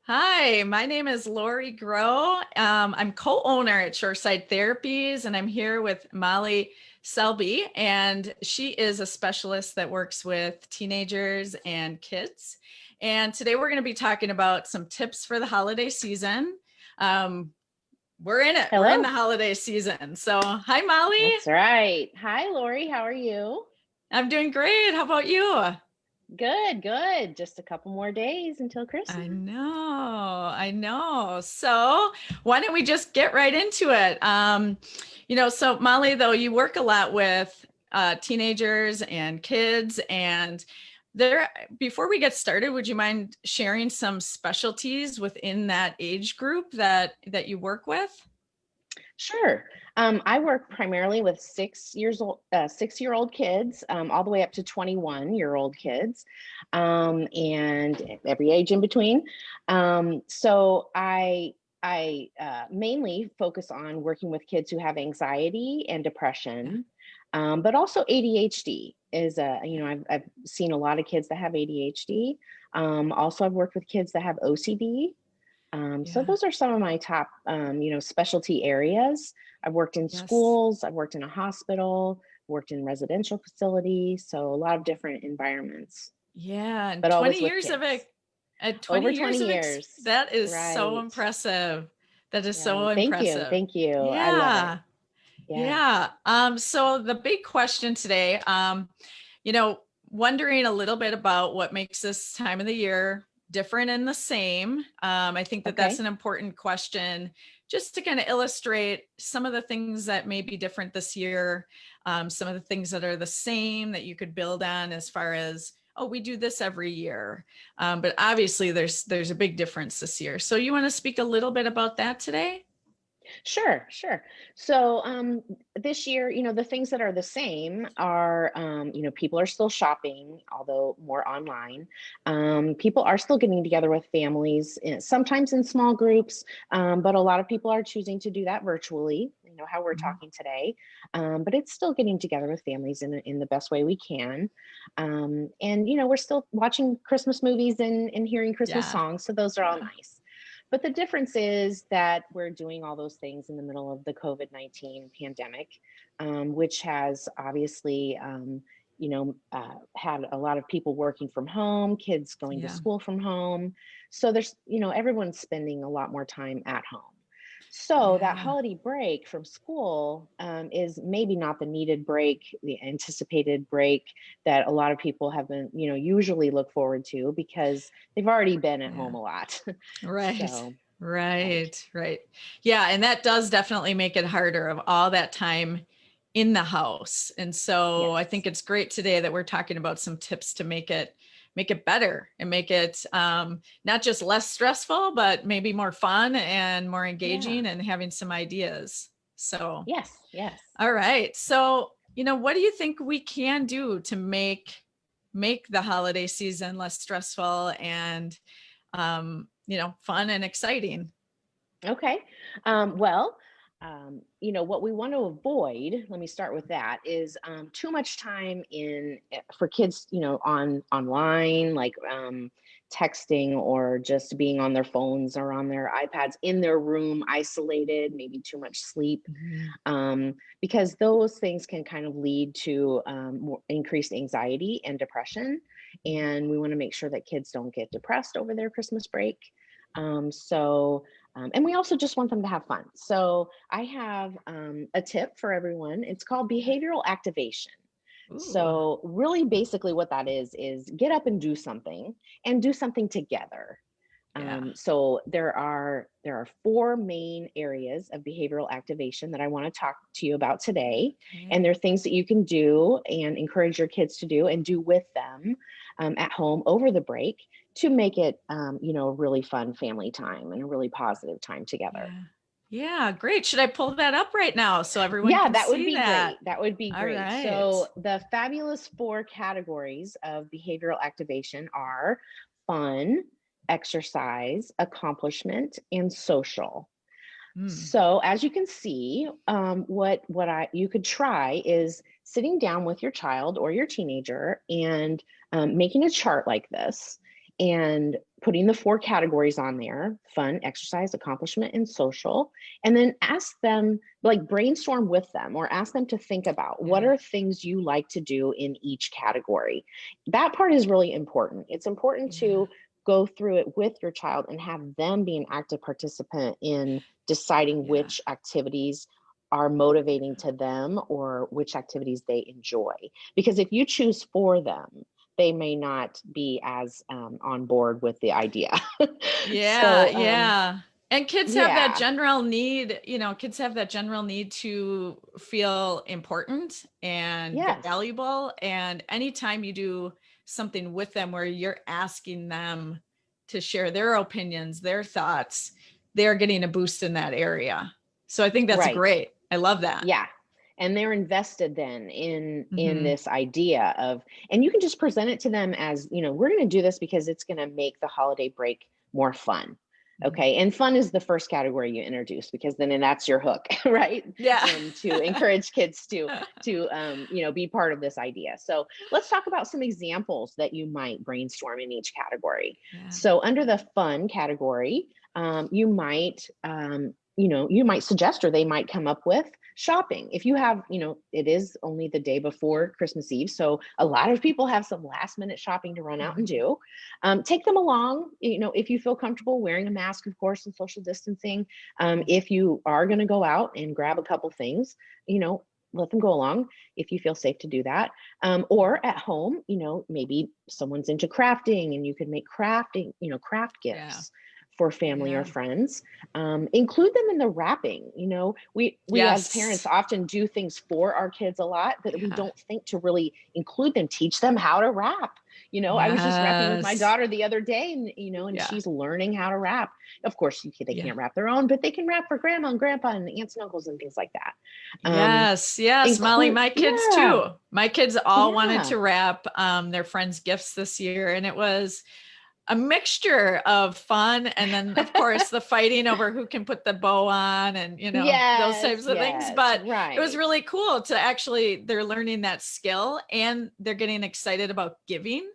Hi, my name is Laurie Groh. I'm co-owner at Shoreside Therapies, and I'm here with Molly Selby, and she is a specialist that works with teenagers and kids. And today we're going to be talking about some tips for the holiday season. Um, we're in it. We're in the Hello. holiday season. So, hi, Molly. That's right. Hi, Lori. How are you? I'm doing great. How about you? Good, good. Just a couple more days until Christmas. I know. So why don't we just get right into it? So Molly, though, you work a lot with teenagers and kids, and there. Before we get started, would you mind sharing some specialties within that age group that you work with? Sure. I work primarily with 6 years old, 6-year-old kids, all the way up to 21-year-old kids, and every age in between. So I mainly focus on working with kids who have anxiety and Yeah. depression, but also ADHD is I've seen a lot of kids that have ADHD. Also, I've worked with kids that have OCD. So Yeah. those are some of my top, specialty areas. I've worked in Yes. schools, I've worked in a hospital, worked in residential facilities, so a lot of different environments, Yeah. And but 20 always with years of kids. it. At 20 Over years 20 of years. that is so Right. impressive. That is so Right. Thank you. impressive. Thank you. I love it. Yeah. Yeah. Yeah. So the big question today, you know, wondering a little bit about what makes this time of the year different and the same. I think that that's Okay. an important question just to kind of illustrate some of the things that may be different this year, some of the things that are the same that you could build on as far as, oh, we do this every year. But obviously there's a big difference this year. So you want to speak a little bit about that today? Sure, sure. So this year, the things that are the same are, people are still shopping, although more online. People are still getting together with families, sometimes in small groups, but a lot of people are choosing to do that virtually, how we're Mhm. talking today. But it's still getting together with families in the best way we can. And we're still watching Christmas movies and hearing Christmas Yeah. songs. So those are all Yeah. nice. But the difference is that we're doing all those things in the middle of the COVID-19 pandemic, which has obviously, had a lot of people working from home, kids going to Yeah. school from home. So everyone's spending a lot more time at home. So that Yeah. holiday break from school is maybe not the needed break, the anticipated break that a lot of people have been, usually look forward to because they've already been at Yeah. home a lot. Right. So, right. Right. Yeah. And that does definitely make it harder of all that time in the house. And so I think Yes. it's great today that we're talking about some tips to make it better and make it not just less stressful, but maybe more fun and more Yeah. engaging and having some ideas. So, Yes. Yes. all right. So, what do you think we can do to make the holiday season less stressful and fun and exciting? Okay. Well, what we want to avoid, let me start with that, is too much time for kids, online, like texting or just being on their phones or on their iPads in their room, isolated, maybe too much sleep, Mhm. because those things can kind of lead to more increased anxiety and depression. And we want to make sure that kids don't get depressed over their Christmas break. And we also just want them to have fun. So I have a tip for everyone. It's called behavioral activation. Ooh, So really basically what that is get up and do something together. yeah. So there are four main areas of behavioral activation that I want to talk to you about today, and Okay. there are things that you can do and encourage your kids to do and do with them at home over the break to make it, a really fun family time and a really positive time together. Yeah. Yeah, great. Should I pull that up right now so everyone Yeah, can that would see be that? great. That would be All great. right. So the fabulous four categories of behavioral activation are fun, exercise, accomplishment, and social. Mm, So as you can see, what you could try is sitting down with your child or your teenager and making a chart like this and putting the 4 categories on there: fun, exercise, accomplishment, and social. And then ask them, like brainstorm with them, or ask them to think about what Yeah. are things you like to do in each category. That part is really important. It's important Yeah. to go through it with your child and have them be an active participant in deciding Yeah. which activities are motivating to them or which activities they enjoy. Because if you choose for them, they may not be as on board with the idea. Yeah, So, yeah. And kids have that yeah, general need, kids have that general need to feel important and yes, valuable. And anytime you do something with them where you're asking them to share their opinions, their thoughts, they're getting a boost in that area. So I think that's right. great. I love that. Yeah. And they're invested then in Hmm. this idea of, and you can just present it to them as, we're going to do this because it's going to make the holiday break more fun. Okay. And fun is the first category you introduce, because then that's your hook, right? Yeah. To encourage kids be part of this idea. So let's talk about some examples that you might brainstorm in each category. Yeah. So under the fun category, you might suggest, or they might come up with, shopping. If you have, it is only the day before Christmas Eve, so a lot of people have some last minute shopping to run out and Mhm. do. Take them along, if you feel comfortable wearing a mask, of course, and social distancing. If you are going to go out and grab a couple things, let them go along if you feel safe to do that. Or at home, maybe someone's into crafting and you could make craft Yeah. gifts for family or Yeah. friends. Include them in the wrapping. We as parents Yes. often do things for our kids a lot, but we Yeah. don't think to really include them, teach them how to wrap. I was just wrapping with my Yes. daughter the other day, and Yeah. she's learning how to wrap. Of course, they Yeah. can't wrap their own, but they can wrap for grandma and grandpa and aunts and uncles and things like that. Um, Yes, yes, Molly, include, my kids yeah, too. My kids all wanted yeah, to wrap their friends' gifts this year, and it was a mixture of fun and then of course the fighting over who can put the bow on and those yes, types of things. yes, But it was right, really cool to actually they're learning that skill and they're getting excited about giving.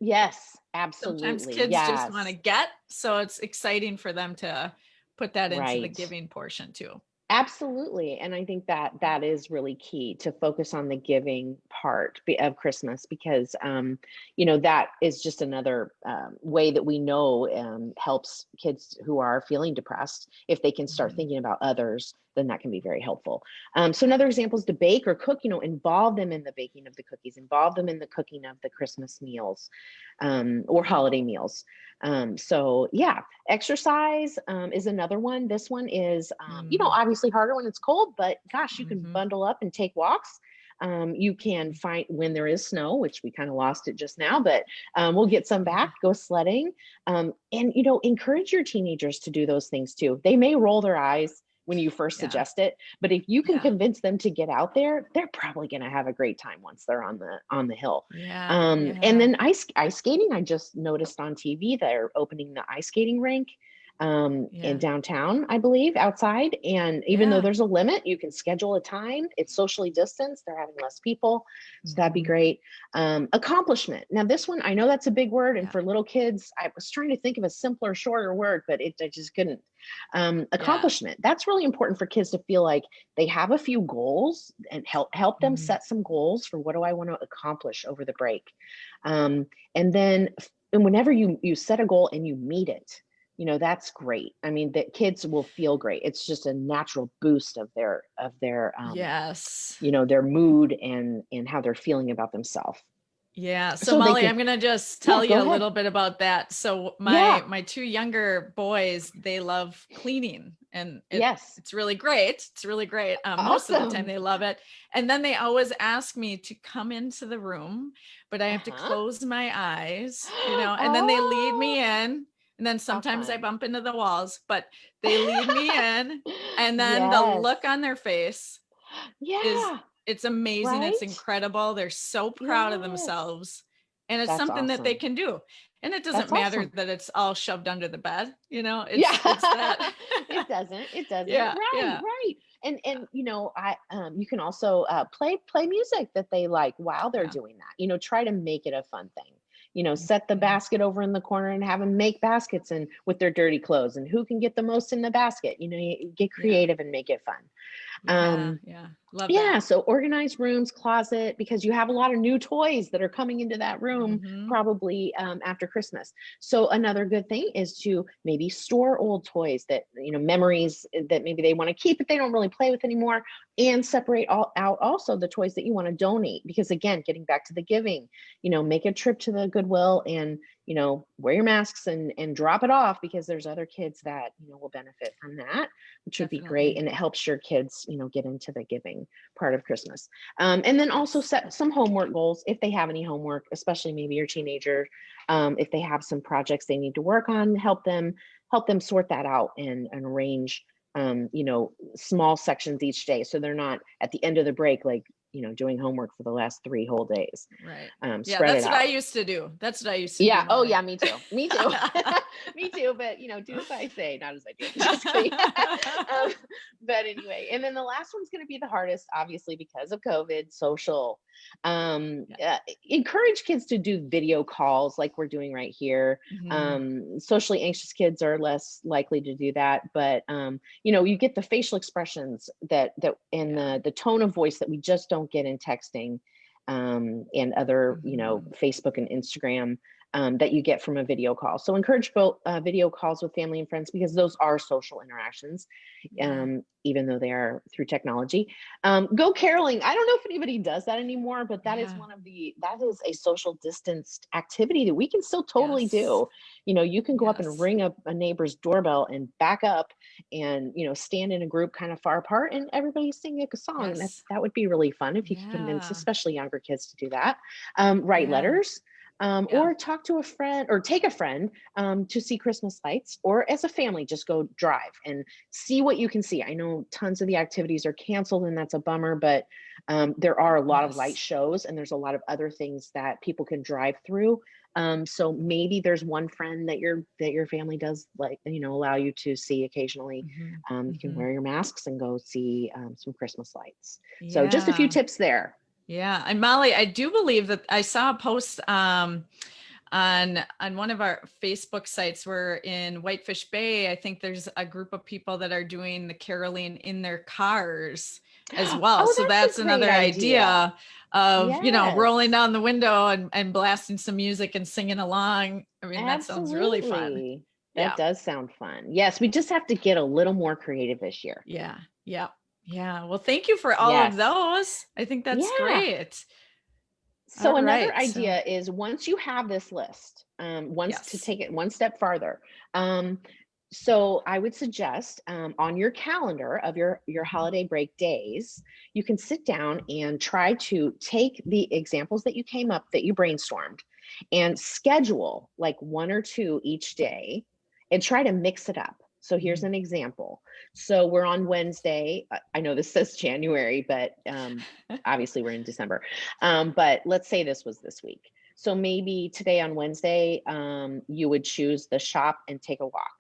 yes, Sometimes absolutely, kids just want to yes, get, so it's exciting for them to put that into the right. giving portion too. Absolutely. And I think that that is really key, to focus on the giving part of Christmas, because, that is just another way that we know helps kids who are feeling depressed. If they can start Mhm. thinking about others, then that can be very helpful. So another example is to bake or cook, involve them in the baking of the cookies, involve them in the cooking of the Christmas meals, or holiday meals. So yeah, exercise is another one. This one is, obviously harder when it's cold, but gosh, you can Mhm. bundle up and take walks. You can find, when there is snow, which we kind of lost it just now, but we'll get some back, go sledding. And, encourage your teenagers to do those things too. They may roll their eyes when you first Yeah. suggest it, but if you can Yeah. convince them to get out there, they're probably going to have a great time once they're on the hill. Yeah. And Yeah. then ice skating, I just noticed on TV they're opening the ice skating rink in Yeah. downtown, I believe, outside. And even though Yeah. there's a limit, you can schedule a time. It's socially distanced. They're having less people, so that'd be Mhm. great. Accomplishment. Now, this one, I know that's a big word, and Yeah. for little kids, I was trying to think of a simpler, shorter word, but I just couldn't. Yeah. Accomplishment. That's really important for kids to feel like they have a few goals, and help them Mhm. set some goals for, what do I want to accomplish over the break. And then, and whenever you set a goal and you meet it, that's great. I mean, the kids will feel great. It's just a natural boost Yes. their mood and how they're feeling about themselves. Yeah. So So they Molly, can, I'm gonna just yeah, tell go you a ahead. little bit about that. So Yeah, my two younger boys, they love cleaning, and yes, it's really great. It's really great. Most of the time awesome. they love it, and then they always ask me to come into the room, but I have to Uh-huh. close my eyes, and then they lead Oh, me in, and then how sometimes I fun. bump into the walls, but they lead me in, and then the Yes. look on their face is Yeah, it's amazing. It's right? incredible. They're so proud of Yes. themselves. And it's That's something that they awesome. can do. And it doesn't That's matter awesome. that it's all shoved under the bed, Yeah. it's that. It doesn't. Yeah, Right, yeah, right. And I you can also play music that they like while they're yeah, doing that. Try to make it a fun thing. set the Mhm. basket over in the corner and have them make baskets and with their dirty clothes, and who can get the most in the basket. You get Yeah. creative and make it fun. Yeah. Yeah. Love Yeah, that. so organize rooms, closet, because you have a lot of new toys that are coming into that room Hmm. probably after Christmas. So another good thing is to maybe store old toys that, memories that maybe they want to keep, but they don't really play with anymore, and separate out also the toys that you want to donate. Because again, getting back to the giving, make a trip to the Goodwill and, wear your masks and drop it off, because there's other kids that, will benefit from that, which would be great. Definitely. And it helps your kids, get into the giving part of Christmas. And then also Yes. set some homework goals if they have any homework, especially maybe your teenager. If they have some projects they need to work on, help them sort that out and arrange small sections each day, so they're not at the end of the break like doing homework for the last 3 whole days. Right. Yeah, Spread it that's what I out. used to do. That's what I used to do, Yeah. Oh, Molly. yeah. Me too. Me too. Me too. But do as I say, not as I do. Just kidding. um, but anyway, and then the last one's going to be the hardest, obviously, because of COVID. Social. Yeah. Encourage kids to do video calls like we're doing right here. Mhm. Socially anxious kids are less likely to do that, but you get the facial expressions that and Yeah. the tone of voice that we just don't get in texting, and other, Mhm. Facebook and Instagram, that you get from a video call. So encourage video calls with family and friends, because those are social interactions, Yeah. even though they are through technology. Go caroling. I don't know if anybody does that anymore, but that is Yeah. that is a social distanced activity that we can still totally Yes. do. You can go up and Yes. ring a neighbor's doorbell and back up and, stand in a group kind of far apart, and everybody sing a song. And Yes. that would be really fun if you could convince, Yeah. especially younger kids, to do that. Write Yeah. letters, Yeah. or talk to a friend, or take a friend to see Christmas lights, or as a family, just go drive and see what you can see. I know tons of the activities are canceled, and that's a bummer, but there are a lot of light Yes. shows, and there's a lot of other things that people can drive through. So maybe there's one friend that your family does, like, allow you to see occasionally. Mhm. You can Mhm. wear your masks and go see some Christmas lights. So just a few Yeah. tips there. Yeah. And Molly, I do believe that I saw a post on one of our Facebook sites. We're in Whitefish Bay. I think there's a group of people that are doing the caroling in their cars as well. Oh, So that's a that's great another idea. idea of, rolling Yes, down the window and blasting some music and singing along. I mean, that sounds really fun. absolutely. That Yeah. does sound fun. Yes, we just have to get a little more creative this year. Yeah. Yeah. Yeah. Well, thank you for all of Yes. those. I think that's Yeah. great. All So another right. So, idea is, once you have this list, once to yes. take it one step farther. So I would suggest, on your calendar of your Mhm. holiday break days, you can sit down and try to take the examples that you came up, that you brainstormed, and schedule like one or two each day, and try to mix it up. So here's Mhm. an example. So we're on Wednesday. I know this says January, but obviously we're in December. But let's say this was this week. So maybe today on Wednesday, you would choose the shop and take a walk.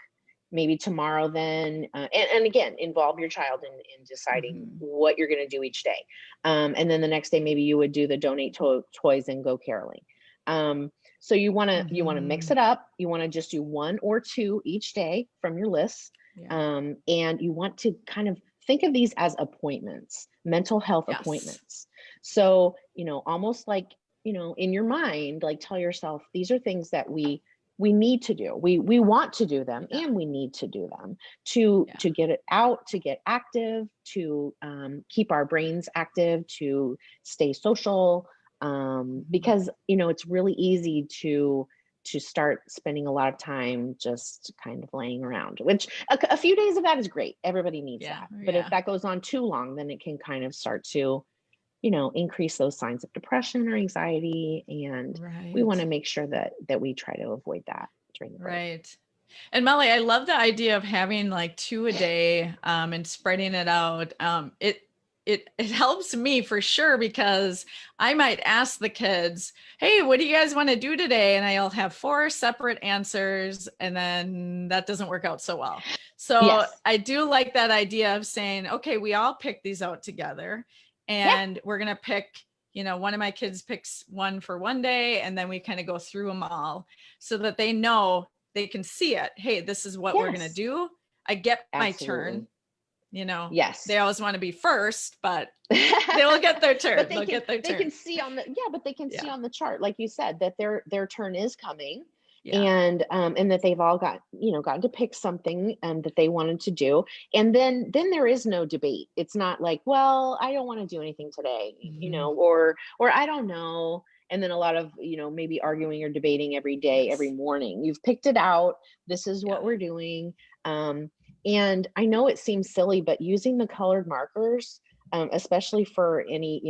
Maybe tomorrow, then, and again, involve your child in deciding Mhm. what you're going to do each day. And then the next day, maybe you would do the donate toys and go caroling. So you want to mix Mhm. it up. You want to just do one or two each day from your list, Yeah. and you want to kind of think of these as appointments, mental health Yes. appointments. So, almost like, in your mind, like, tell yourself, these are things that we need to do. We want to do them, Yeah. and we need to do them to Yeah. to get it out, to get active, to keep our brains active, to stay social. Mhm. Because it's really easy to start spending a lot of time just kind of laying around, which a few days of that is great. Everybody needs Yeah. that. But if Yeah. that goes on too long, then it can kind of start to, increase those signs of depression or anxiety. And we want Right. to make sure that we try to avoid that during the break. Right. And Molly, I love the idea of having like two a day, and spreading it out. It helps me for sure, because I might ask the kids, "Hey, what do you guys want to do today?" And I'll have four separate answers, and then that doesn't work out so well. So Yes. I do like that idea of saying, "Okay, we all pick these out together, Yeah. and we're gonna pick." one of my kids picks one for one day, and then we kind of go through them all so that they know they can see it. Hey, this is what we're going to Yes, do. I get my turn. absolutely. They Yes. always want to be first, but they will get their turn. But They'll get their they turn. can see on the, yeah, but they can see Yeah. on the chart, like you said, that their turn is coming. Yeah. And that they've all gotten to pick something that they wanted to do. And then there is no debate. It's not like, well, I don't want to do anything today, or I don't know. And then a lot of, maybe arguing or debating every day, every Yes. morning. You've picked it out. This is what Yeah. we're doing. And I know it seems silly, but using the colored markers, especially for any,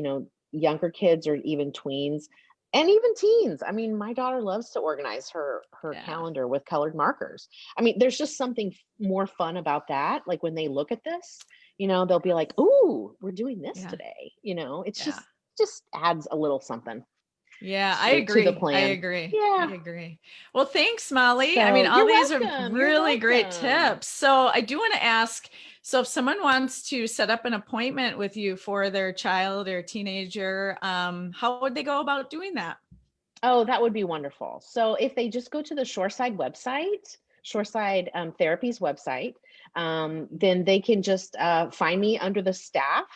younger kids or even tweens and even teens. I mean, my daughter loves to organize her Yeah. calendar with colored markers. I mean, there's just something more fun about that. Like when they look at this, they'll be like, "Ooh, we're doing this Yeah. today." It's Yeah. just adds a little something Yeah, I to the agree. I plan. agree. I Yeah. agree. Well, thanks, Molly. I mean, So all you're these are welcome. You're really great welcome. tips. So I do want to ask, so if someone wants to set up an appointment with you for their child or teenager, how would they go about doing that? Oh, that would be wonderful. So if they just go to the Shoreside website, Shoreside Therapy's website, then they can just find me under the staff,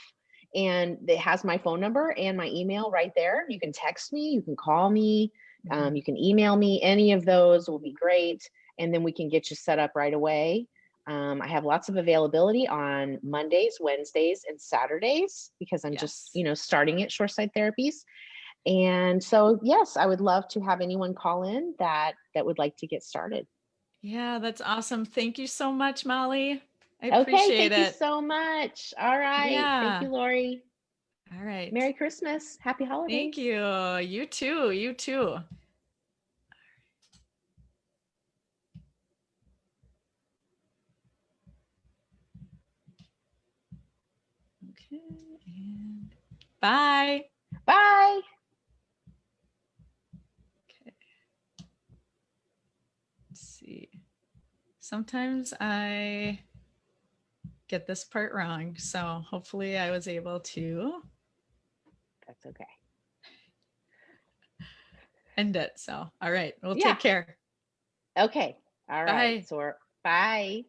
and it has my phone number and my email right there. You can text me, you can call me, Mhm. you can email me. Any of those will be great. And then we can get you set up right away. I have lots of availability on Mondays, Wednesdays, and Saturdays because I'm just, Yes. starting at Shoreside Therapies. And so, yes, I would love to have anyone call in that would like to get started. Yeah, that's awesome. Thank you so much, Molly. I Okay, appreciate thank you it. so much. All right. Thank Yeah. you, Laurie. All right. Merry Christmas. Happy Thank holidays. you. You too. You too. Okay. And bye. Bye. Okay. Let's see. Sometimes I get this part wrong. So hopefully I was able to That's okay. end it. So, all right. We'll Yeah. take care. Okay. All right. Bye. So, bye.